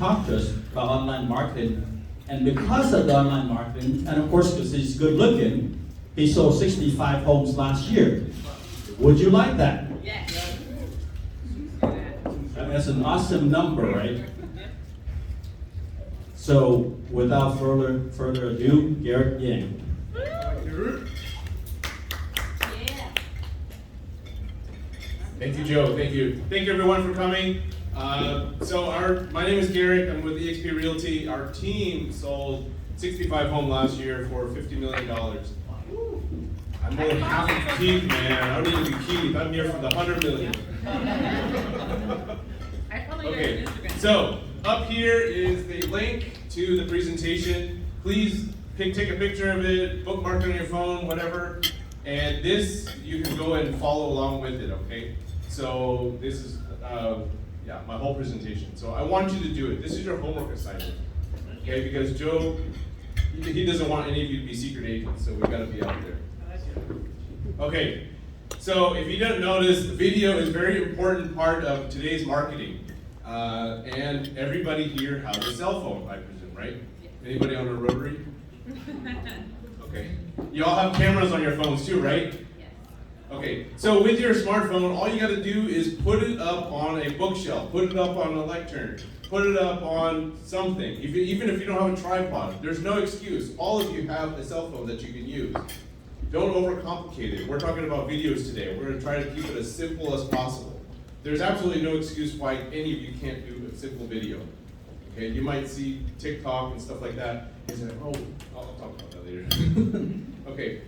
talk to us about online marketing. And because of the online marketing, and of course because he's good looking, he sold 65 homes last year. Would you like that? Yes. That's an awesome number, right? So without further ado, Garrick Yan. Thank you, Joe. Thank you. Thank you, everyone, for coming. My name is Garrick. I'm with eXp Realty. Our team sold 65 homes last year for $50 million. I'm more than half of Keith, man. I don't even do Keith. I'm near for the 100 million. Okay, so up here is the link to the presentation. Please take a picture of it, bookmark it on your phone, whatever. And this, you can go and follow along with it, okay? So this is, my whole presentation. So I want you to do it. This is your homework assignment, okay? Because Joe, he doesn't want any of you to be secret agents, so we've got to be out there. Okay, so if you don't notice, video is a very important part of today's marketing. And everybody here has a cell phone, I presume, right? Anybody on a rotary? Okay. You all have cameras on your phones too, right? Yes. Okay, so with your smartphone, all you gotta do is put it up on a bookshelf, put it up on a lectern, put it up on something. Even if you don't have a tripod, there's no excuse. All of you have a cell phone that you can use. Don't overcomplicate it. We're talking about videos today. We're gonna try to keep it as simple as possible. There's absolutely no excuse why any of you can't do a simple video. Okay, you might see TikTok and stuff like that. You say, oh, I'll talk about that later. Okay,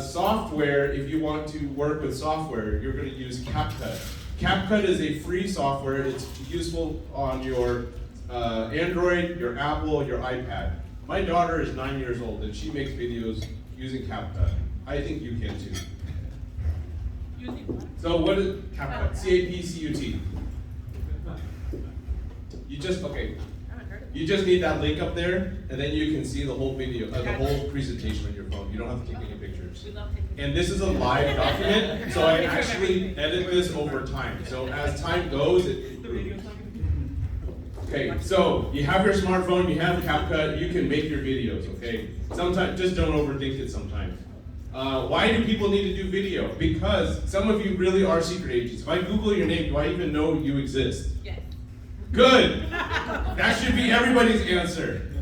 software, if you want to work with software, you're gonna use CapCut. CapCut is a free software. It's useful on your Android, your Apple, your iPad. My daughter is 9 years old and she makes videos using CapCut. I think you can too. So what is CapCut? C-A-P-C-U-T. You just need that link up there, and then you can see the whole video, the whole presentation on your phone. You don't have to take any pictures. And this is a live document, so I actually edit this over time. So as time goes, it improves. Okay, so you have your smartphone, you have CapCut, you can make your videos, okay? Sometimes, just don't overthink it sometimes. Why do people need to do video? Because some of you really are secret agents. If I Google your name, do I even know you exist? Yes. Good. That should be everybody's answer.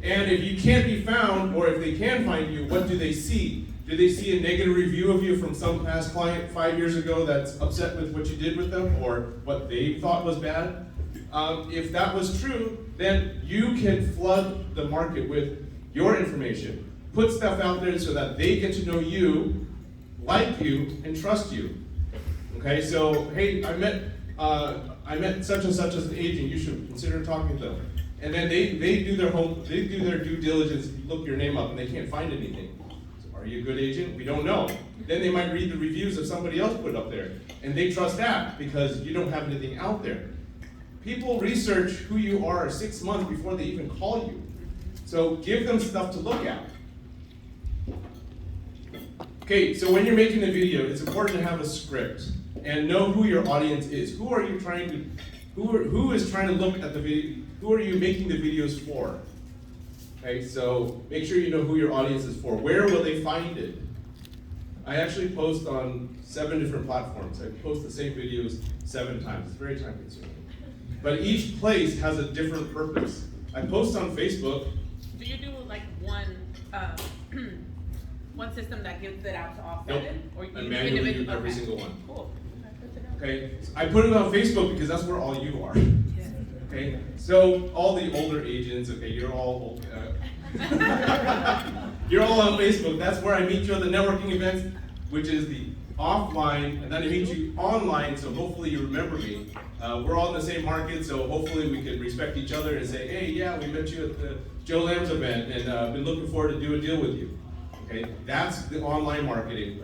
And if you can't be found, or if they can find you, what do they see? Do they see a negative review of you from some past client 5 years ago that's upset with what you did with them, or what they thought was bad? If that was true, then you can flood the market with your information. Put stuff out there so that they get to know you, like you, and trust you. Okay, so hey, I met such and such as an agent. You should consider talking to them. And then they do their due diligence, look your name up, and they can't find anything. So are you a good agent? We don't know. Then they might read the reviews of somebody else put up there, and they trust that because you don't have anything out there. People research who you are 6 months before they even call you. So give them stuff to look at. Okay, so when you're making a video, it's important to have a script and know who your audience is. Who are you trying to, who is trying to look at the video? Who are you making the videos for? Okay, so make sure you know who your audience is for. Where will they find it? I actually post on 7 different platforms. I post the same videos 7 times. It's very time consuming. But each place has a different purpose. I post on Facebook. Do you do like one system that gives it out to all 7? Nope. Or you I manually do every okay. single one. Cool. Okay, I put it on Facebook because that's where all you are. Okay, so all the older agents, okay, you're all old. You're all on Facebook. That's where I meet you at the networking events, which is the offline, and then I meet you online, so hopefully you remember me. We're all in the same market, so hopefully we can respect each other and say, hey, yeah, we met you at the Joe Lamb's event, and been looking forward to do a deal with you. Okay, that's the online marketing.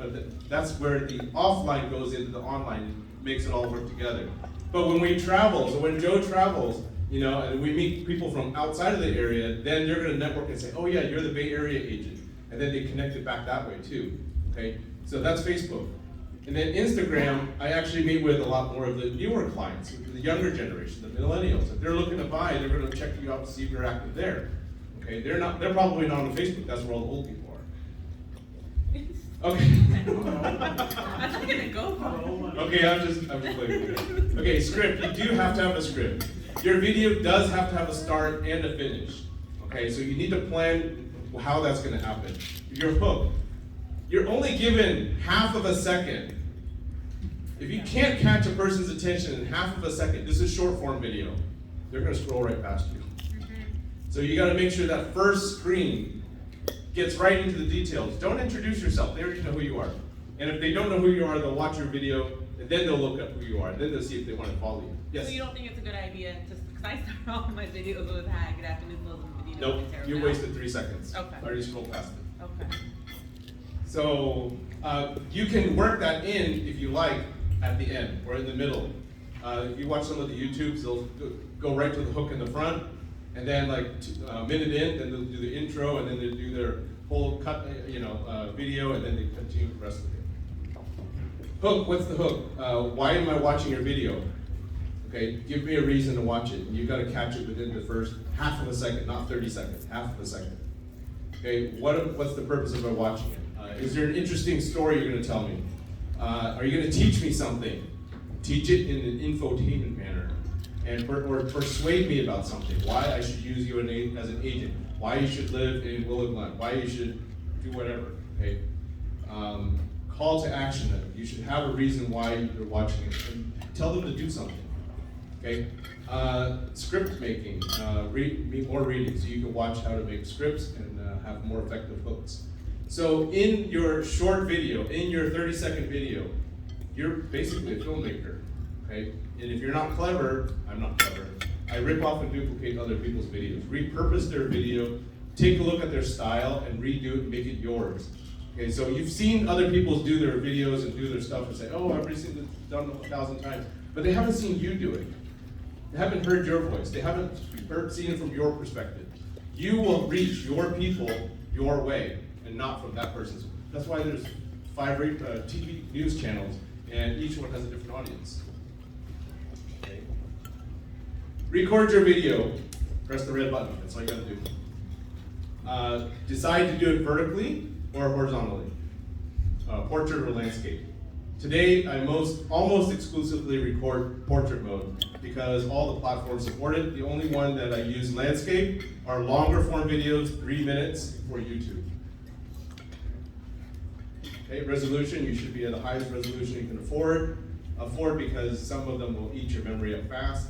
That's where the offline goes into the online and makes it all work together. But when we travel, so when Joe travels, you know, and we meet people from outside of the area, then they're gonna network and say, oh yeah, you're the Bay Area agent. And then they connect it back that way too, okay? So that's Facebook. And then Instagram, I actually meet with a lot more of the newer clients, the younger generation, the millennials. If they're looking to buy, they're going to check you out to see if you're active there. Okay, they're probably not on Facebook. That's where all the old people are. Okay. I'm not gonna go for it. Okay, I'm just playing with you. Okay, script. You do have to have a script. Your video does have to have a start and a finish. Okay, so you need to plan how that's going to happen. Your hook. You're only given half of a second. If you can't catch a person's attention in half of a second, this is short form video, they're going to scroll right past you. So you got to make sure that first screen gets right into the details. Don't introduce yourself. They already know who you are. And if they don't know who you are, they'll watch your video, and then they'll look up who you are, and then they'll see if they want to follow you. Yes? So you don't think it's a good idea, just because I start all my videos with hi, good afternoon, welcome to the video. Nope, you wasted 3 seconds. Okay. I already scrolled past it. Okay. So you can work that in, if you like, at the end or in the middle. If you watch some of the YouTubes, they'll go right to the hook in the front, and then like a minute in, then they'll do the intro, and then they'll do their whole cut, video, and then they continue the rest of it. Hook, what's the hook? Why am I watching your video? Okay, give me a reason to watch it. You got to catch it within the first half of a second, not 30 seconds, half of a second. Okay, what's the purpose of my watching it? Is there an interesting story you're going to tell me? Are you going to teach me something? Teach it in an infotainment manner, or persuade me about something. Why I should use you as an agent. Why you should live in Willow Glen. Why you should do whatever. Okay. Call to action. You should have a reason why you're watching it, and tell them to do something. Okay. Script making. Read more reading so you can watch how to make scripts and have more effective hooks. So in your short video, in your 30-second video, you're basically a filmmaker, okay? And if you're not clever, I'm not clever, I rip off and duplicate other people's videos, repurpose their video, take a look at their style, and redo it and make it yours. Okay, so you've seen other people do their videos and do their stuff and say, oh, I've already seen this done 1,000 times, but they haven't seen you do it. They haven't heard your voice. They haven't seen it from your perspective. You will reach your people your way, and not from that person's. That's why there's 5 TV news channels, and each one has a different audience. Okay. Record your video. Press the red button. That's all you got to do. Decide to do it vertically or horizontally. Portrait or landscape. Today, I almost exclusively record portrait mode because all the platforms support it. The only one that I use landscape are longer form videos, 3 minutes for YouTube. Okay, resolution, you should be at the highest resolution you can afford because some of them will eat your memory up fast.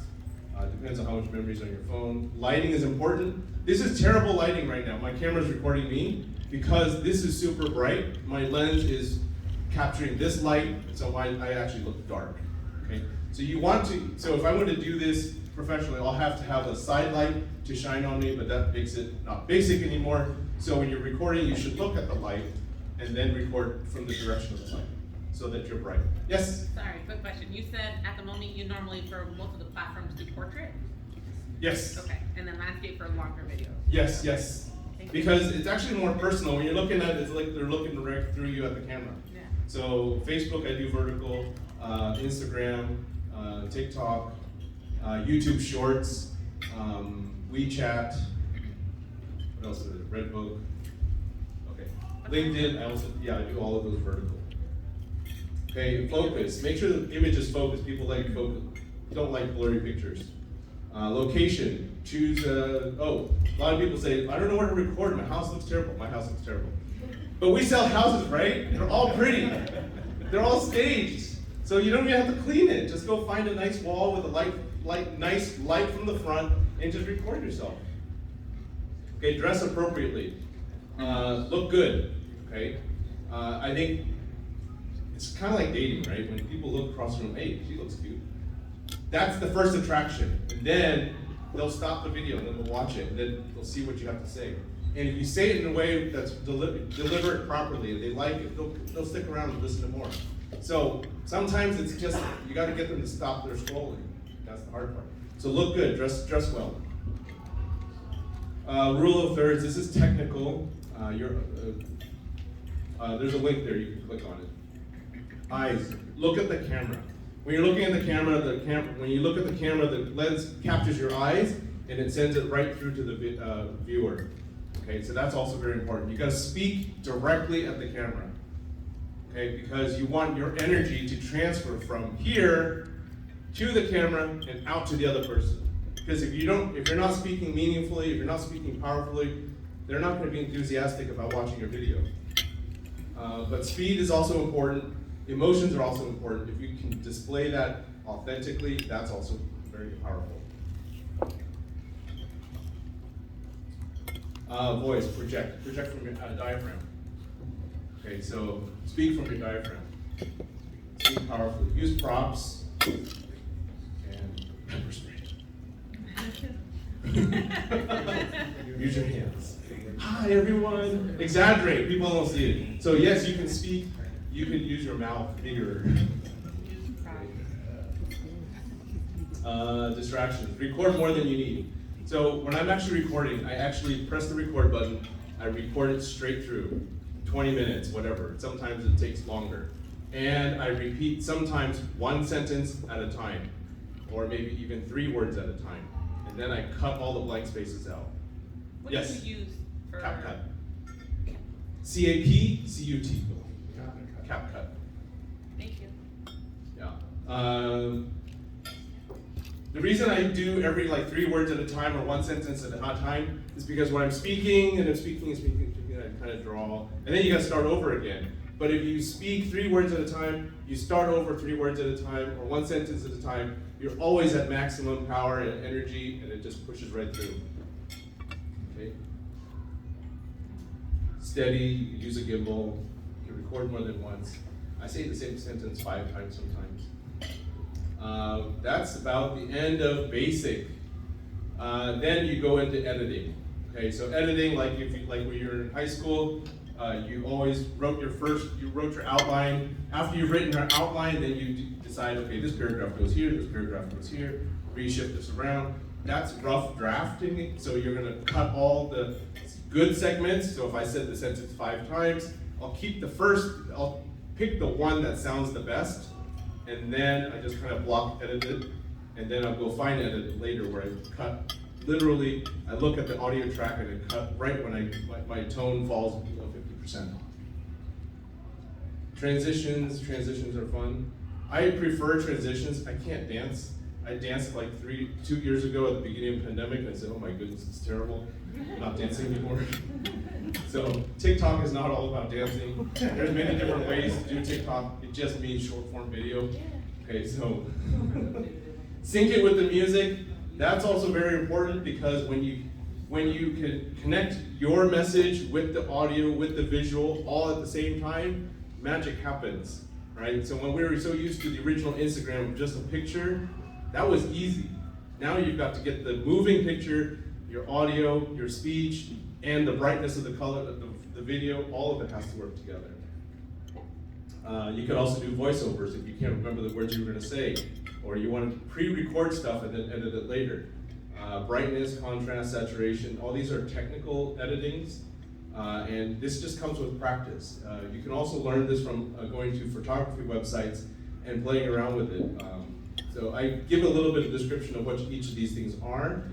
Depends on how much memory is on your phone. Lighting is important. This is terrible lighting right now. My camera's recording me because this is super bright. My lens is capturing this light, so I actually look dark. Okay, so so if I want to do this professionally, I'll have to have a side light to shine on me, but that makes it not basic anymore. So when you're recording, you should look at the light and then record from the direction of the light so that you're bright. Yes? Sorry, quick question. You said at the moment you normally, for most of the platforms, do portrait? Yes. Okay, and then landscape for longer videos? Yes, yes. Because it's actually more personal. When you're looking at it, it's like they're looking right through you at the camera. Yeah. So Facebook, I do vertical, Instagram, TikTok, YouTube Shorts, WeChat, what else is it? Redbook. Okay. LinkedIn, I do all of those vertical. Okay, focus. Make sure the image is focused. People like focus, don't like blurry pictures. Location. Choose. A lot of people say, I don't know where to record. My house looks terrible. My house looks terrible. But we sell houses, right? They're all pretty. They're all staged. So you don't even have to clean it. Just go find a nice wall with a nice light from the front and just record yourself. Okay, dress appropriately. Look good. Okay. I think it's kind of like dating, right? When people look across the room, hey, she looks cute. That's the first attraction. And then they'll stop the video and then they'll watch it and then they'll see what you have to say. And if you say it in a way that's deliver it properly and they like it, they'll stick around and listen to more. So sometimes it's just, you got to get them to stop their scrolling. That's the hard part. So look good, dress well. Rule of thirds, this is technical. There's a link there, you can click on it. Eyes. Look at the camera. When you're looking at the camera, when you look at the camera, the lens captures your eyes and it sends it right through to the viewer. Okay, so that's also very important. You got to speak directly at the camera. Okay, because you want your energy to transfer from here to the camera and out to the other person. Because if you're not speaking meaningfully, if you're not speaking powerfully, they're not going to be enthusiastic about watching your video. But speed is also important. Emotions are also important. If you can display that authentically, that's also very powerful. Voice, project from your diaphragm. Okay, so speak from your diaphragm. Speak powerfully. Use props and pepper spray. Use your hands. Hi everyone. Exaggerate. People don't see it. So yes, you can speak. You can use your mouth bigger. Distractions. Record more than you need. So when I'm actually recording, I actually press the record button. I record it straight through, 20 minutes, whatever. Sometimes it takes longer. And I repeat sometimes one sentence at a time, or maybe even 3 words at a time. And then I cut all the blank spaces out. What Yes. do you use for? CapCut. CAPCUT. CapCut. Thank you. Yeah. The reason I do every 3 words at a time or 1 sentence at a time is because when I'm speaking and I'm speaking, I kind of draw, and then you got to start over again. But if you speak 3 words at a time, you start over 3 words at a time or 1 sentence at a time, you're always at maximum power and energy, and it just pushes right through. Okay. Steady. You can use a gimbal. You can record more than once. I say the same sentence 5 times sometimes. That's about the end of basic. Then you go into editing. Okay, so editing, like when you're in high school, you always wrote your outline. After you've written your outline, then you decide, okay, this paragraph goes here, this paragraph goes here, reshift this around. That's rough drafting. So you're gonna cut all the good segments. So if I said the sentence 5 times, I'll pick the one that sounds the best, and then I just kind of block edit it, and then I'll go fine edit it later where I cut, literally, I look at the audio track and I cut right when my tone falls below 50%. Transitions are fun. I prefer transitions. I can't dance. I danced 2 years ago at the beginning of the pandemic, and I said, oh my goodness, it's terrible. I'm not dancing anymore. So TikTok is not all about dancing. There's many different ways to do TikTok. It just means short form video. Okay, so sync it with the music. That's also very important because when you can connect your message with the audio, with the visual, all at the same time, magic happens, right? So when we were so used to the original Instagram, just a picture, that was easy. Now you've got to get the moving picture, your audio, your speech, and the brightness of the color of the video, all of it has to work together. You could also do voiceovers if you can't remember the words you were going to say, or you want to pre-record stuff and then edit it later. Brightness, contrast, saturation, all these are technical editings, and this just comes with practice. You can also learn this from going to photography websites and playing around with it. So I give a little bit of description of what each of these things are.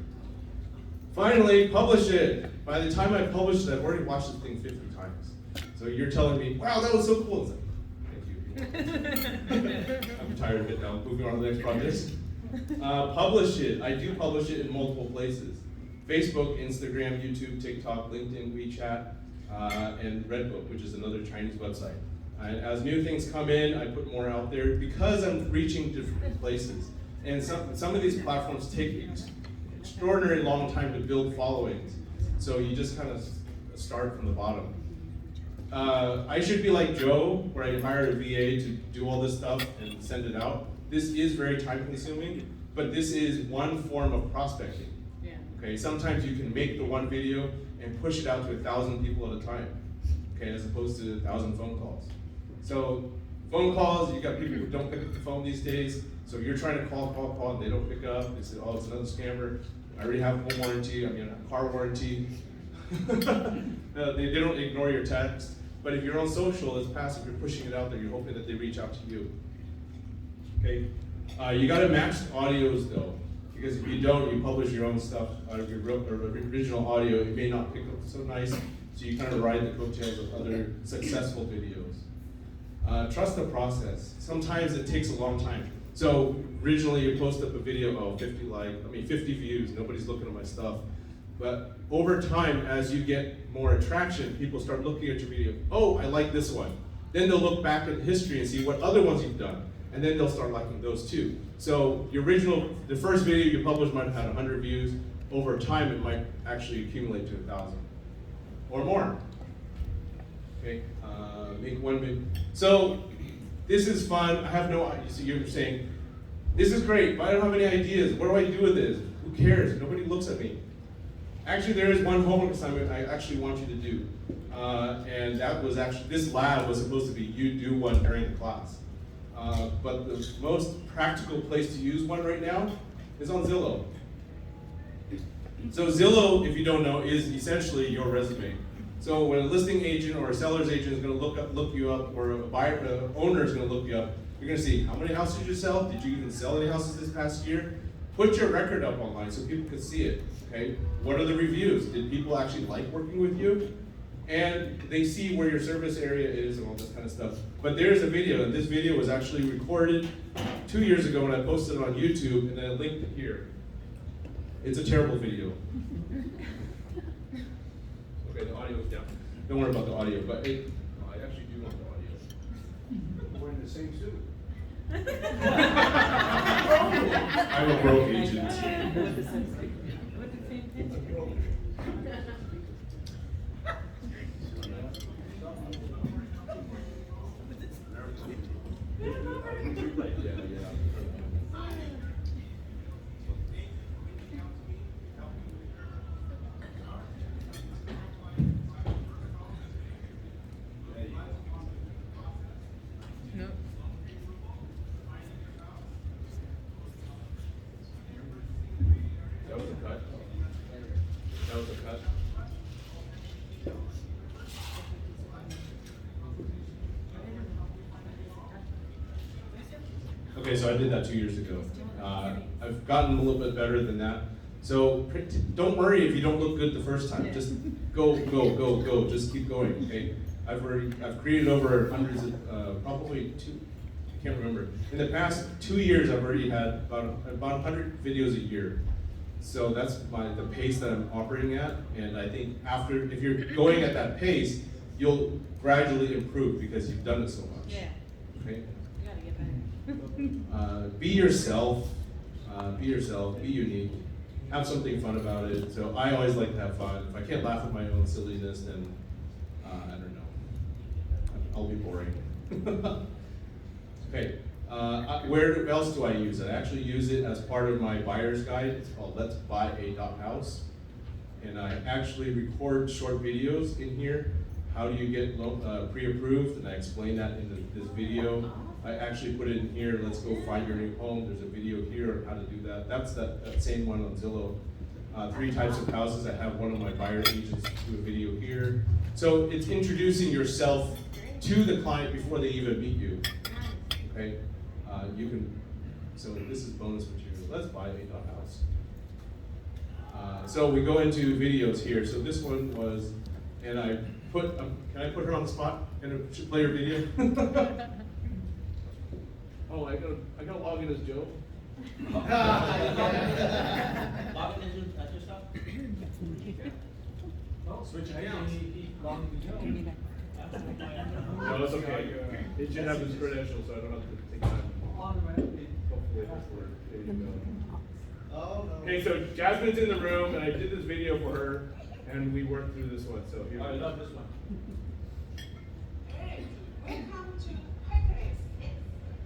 Finally, publish it. By the time I publish it, I've already watched the thing 50 times. So you're telling me, wow, that was so cool. It's like, thank you. I'm tired of it now. Moving on to the next project. Publish it. I do publish it in multiple places. Facebook, Instagram, YouTube, TikTok, LinkedIn, WeChat, and Redbook, which is another Chinese website. As new things come in, I put more out there because I'm reaching different places. And some of these platforms take extraordinary long time to build followings. So you just kind of start from the bottom. I should be like Joe, where I hire a VA to do all this stuff and send it out. This is very time consuming, but this is one form of prospecting. Yeah. Okay, sometimes you can make the one video and push it out to 1,000 people at a time, okay, as opposed to 1,000 phone calls. So phone calls, you got people who don't pick up the phone these days, so you're trying to call, and they don't pick up. They say, oh, it's another scammer. I already have a home warranty, I mean a car warranty. They don't ignore your text. But if you're on social, it's passive, you're pushing it out there, you're hoping that they reach out to you. Okay? You gotta match audios though, because if you don't, you publish your own stuff out of your original audio, it may not pick up so nice, so you kind of ride the coattails of other successful videos. Trust the process. Sometimes it takes a long time. So originally you post up a video, 50 views, nobody's looking at my stuff. But over time, as you get more attraction, people start looking at your video. Oh, I like this one. Then they'll look back at history and see what other ones you've done. And then they'll start liking those too. So the first video you published might have had 100 views. Over time, it might actually accumulate to 1,000 or more. Okay, make one video. So this is fun. I have no idea. So you're saying, this is great, but I don't have any ideas. What do I do with this? Who cares? Nobody looks at me. Actually, there is one homework assignment I actually want you to do. And that was actually, this lab was supposed to be you do one during the class. But the most practical place to use one right now is on Zillow. So Zillow, if you don't know, is essentially your resume. So when a listing agent or a seller's agent is going to look you up, or a owner is going to look you up, you're going to see how many houses did you sell? Did you even sell any houses this past year? Put your record up online so people can see it. Okay? What are the reviews? Did people actually like working with you? And they see where your service area is and all this kind of stuff. But there's a video, and this video was actually recorded 2 years ago when I posted it on YouTube, and then I linked it here. It's a terrible video. Okay, the audio is down. Don't worry about the audio, but I actually do want the audio. We're in the same suit. I'm a broke agent. With the same picture. No. That was a cut. That was a cut. Okay, so I did that 2 years ago. I've gotten a little bit better than that. So don't worry if you don't look good the first time. Just go. Just keep going. Okay. I've created over hundreds of probably two. I can't remember. In the past 2 years, I've already had about 100 videos a year. So that's the pace that I'm operating at. And I think if you're going at that pace, you'll gradually improve because you've done it so much. Yeah. Okay. You gotta get better. Be yourself. Be yourself. Be unique. Have something fun about it. So I always like to have fun. If I can't laugh at my own silliness, then I don't know. I'll be boring. Okay. Where else do I use it? I actually use it as part of my buyer's guide. It's called Let's Buy a House. And I actually record short videos in here. How do you get pre-approved? And I explain that in this video. I actually put it in here, let's go find your new home. There's a video here on how to do that. That's that same one on Zillow. 3 types of houses. I have one of my buyer agents do a video here. So it's introducing yourself to the client before they even meet you. Okay? So this is bonus material. Let's buy a house. So we go into videos here. So this one was, and I put, can I put her on the spot? Can I play her video? Oh, I gotta log in as Joe. Log in as yourself? Oh, switch accounts. He logged into Joe. No, it's okay. It should have his credentials, so I don't have to take time. Hopefully this works. There you go. Oh, no. Okay, so Jasmine's in the room, and I did this video for her, and we worked through this one. So here. I love this one. Hey, welcome to Milpitas. It's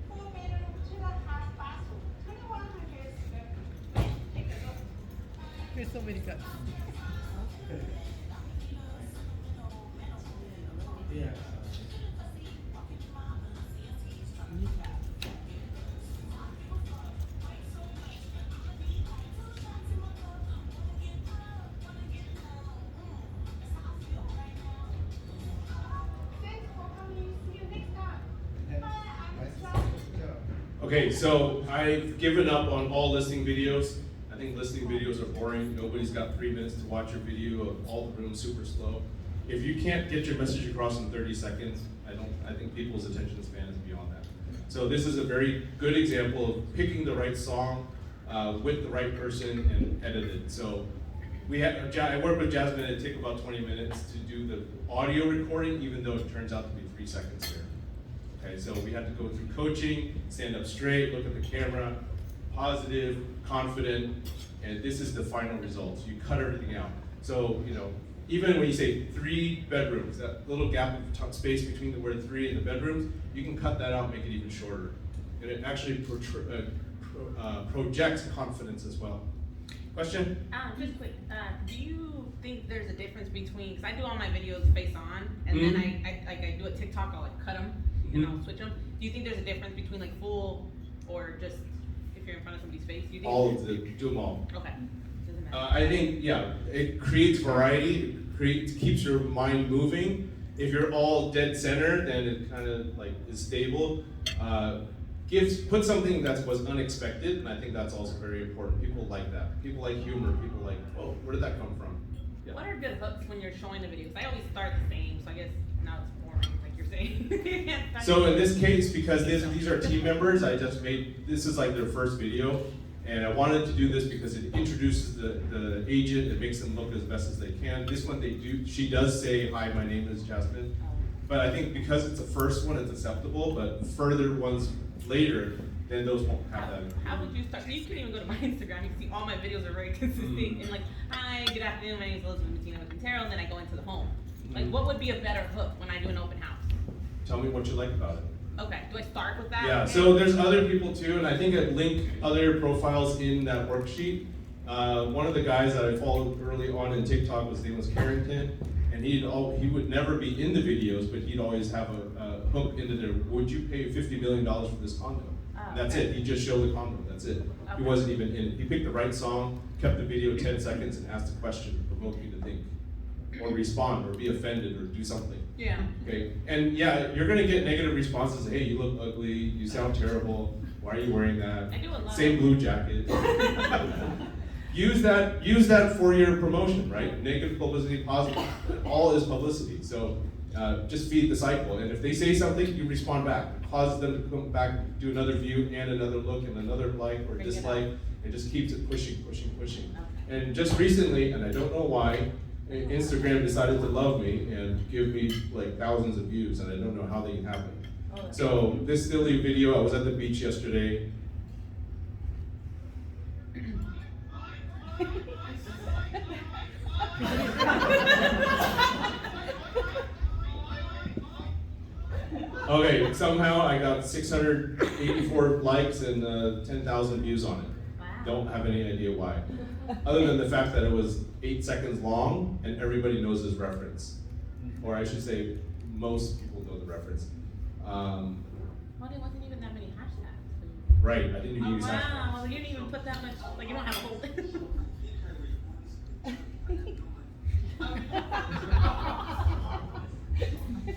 4 bedroom, 2.5 bathroom, 2,100 square feet. Take a look. There's so many cuts. Yeah. Okay, so I've given up on all listing videos. I think listing videos are boring. Nobody's got 3 minutes to watch your video of all the rooms super slow. If you can't get your message across in 30 seconds, I think people's attention span is beyond that. So this is a very good example of picking the right song with the right person and edited. So I work with Jasmine, and it took about 20 minutes to do the audio recording, even though it turns out to be 3 seconds there. Okay, so we had to go through coaching, stand up straight, look at the camera, positive, confident, and this is the final result. You cut everything out. So, even when you say 3 bedrooms, that little gap of space between the word 3 and the bedrooms, you can cut that out, make it even shorter. And it actually projects confidence as well. Question? Just quick, do you think there's a difference between, because I do all my videos face on, and then I do a TikTok, I'll cut them, and I'll switch them. Do you think there's a difference between full or just if you're in front of somebody's face? Do you think All of them, do them all. Okay. Doesn't matter. I think, it creates variety, keeps your mind moving. If you're all dead center, then it kind of is stable. Put something that was unexpected, and I think that's also very important. People like that. People like humor. People like, oh, where did that come from? Yeah. What are good hooks when you're showing the videos? I always start the same, so I guess now it's boring, like you're saying. So in this case, because these are team members, this is their first video, and I wanted to do this because it introduces the agent, it makes them look as best as they can. This one she does say, hi, my name is Jasmine. But I think because it's the first one, it's acceptable, but further ones later, then those won't have that. How would you start? So you can even go to my Instagram, you can see all my videos are very consistent, and hi, good afternoon, my name is Elizabeth Martina with Quintero, and then I go into the home. What would be a better hook when I do an open house? Tell me what you like about it. Okay, do I start with that? Yeah, so there's other people too, and I think I link other profiles in that worksheet. One of the guys that I followed early on in TikTok, his name was Carrington, and he would never be in the videos, but he'd always have a hook into there. Would you pay $50 million for this condo? That's it. He just showed the condo. That's it. He wasn't even in it. He picked the right song, kept the video 10 seconds, and asked a question, provoke you to think, or respond, or be offended, or do something. Yeah. Okay. And yeah, you're gonna get negative responses. Hey, you look ugly. You sound terrible. Why are you wearing that? I do a lot. Same blue jacket. Use that for your promotion, right? Negative publicity, positive, all is publicity. So just feed the cycle. And if they say something, you respond back. It causes them to come back, do another view and another look and another like or dislike. It just keeps it pushing. Okay. And just recently, and I don't know why, Instagram decided to love me and give me thousands of views, and I don't know how they happen. So this silly video, I was at the beach yesterday. Okay, somehow I got 684 likes and 10,000 views on it. Wow. Don't have any idea why. Other than the fact that it was 8 seconds long and everybody knows this reference. Or I should say, most people know the reference. Well, there wasn't even that many hashtags. Right, I didn't even use hashtags. Wow, well, you didn't even put that much, you don't have a whole list.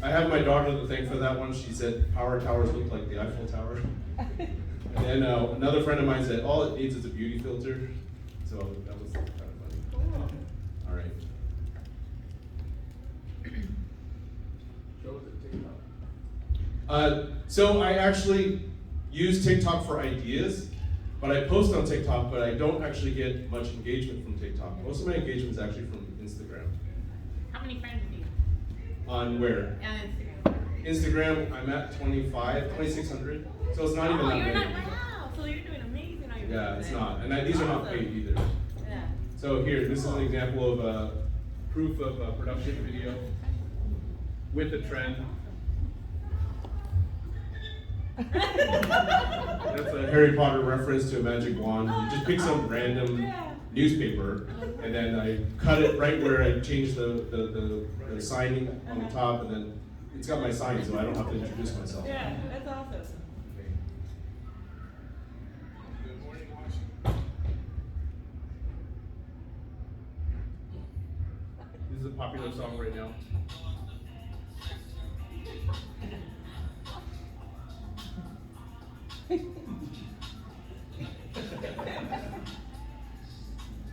I have my daughter to thank for that one. She said power towers look like the Eiffel Tower. And then another friend of mine said all it needs is a beauty filter. So that was kind of funny. Cool. All right. Show the TikTok. So I actually use TikTok for ideas, but I post on TikTok, but I don't actually get much engagement from TikTok. Most of my engagement is actually from Instagram. How many friends do you On where? have on Instagram? Instagram, I'm at 2,600. So it's not even that you're many. not, wow, so you're doing amazing on your Yeah, it's business. not. And these are not Awesome. paid either. Yeah. So here, this is an example of proof of a production video with a trend. That's a Harry Potter reference to a magic wand. You just pick some random newspaper, and then I cut it right where I changed the signing on the top, and then it's got my sign, so I don't have to introduce myself. Yeah, that's awesome. Okay. Good morning, Washington. This is a popular song right now.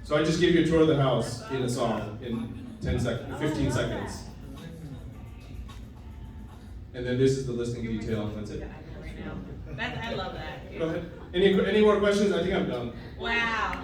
So I just gave you a tour of the house in a song in 15 seconds. And then this is the listing detail, that's it. I love that. Go ahead. Any more questions? I think I'm done. Wow.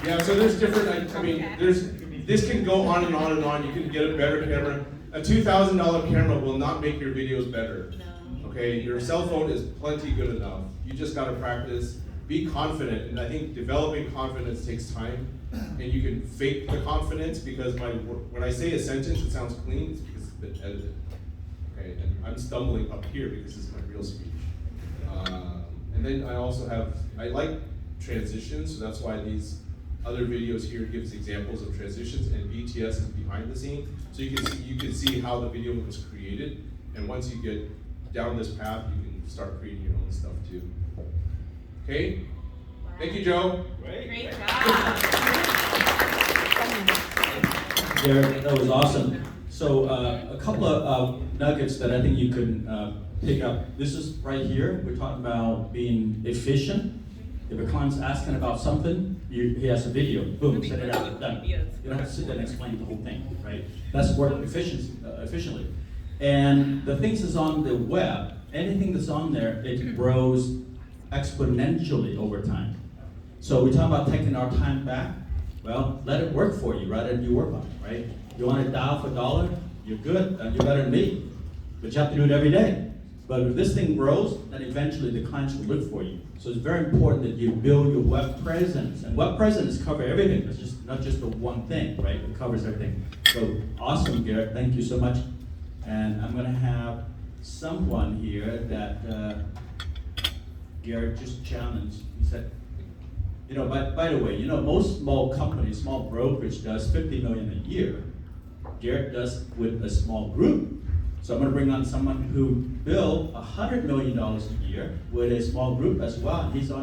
Yeah, so there's different, I mean, this can go on and on and on. You can get a better camera. A $2,000 camera will not make your videos better. No. Okay, your cell phone is plenty good enough. You just gotta practice, be confident, and I think developing confidence takes time. And you can fake the confidence because when I say a sentence, it sounds clean, it's because it's been edited. Okay, and I'm stumbling up here because this is my real speech. And then I like transitions, so that's why these other videos here gives examples of transitions, and BTS is behind the scene. So you can see how the video was created, and once you get down this path, you can start creating your own stuff too. Okay? Thank you, Joe. Great job. Garrick, that was awesome. So a couple of nuggets that I think you can pick up. This is right here. We're talking about being efficient. If a client's asking about something, he has a video. Boom, set it out, done. You don't have to sit there and explain the whole thing, right? That's work efficiently. And the things that's on the web, anything that's on there, it grows exponentially over time. So we talk about taking our time back. Well, let it work for you rather than you work on it, right? You want to dial for $1, you're good, and you're better than me. But you have to do it every day. But if this thing grows, then eventually the clients will look for you. So it's very important that you build your web presence. And web presence covers everything. It's just not just the one thing, right? It covers everything. So awesome, Garrick. Thank you so much. And I'm going to have someone here that Garrick just challenged. He said, you know, by the way, you know, most small companies, small brokerage does 50 million a year. Garrick does with a small group. So I'm going to bring on someone who built $100 million a year with a small group as well. He's on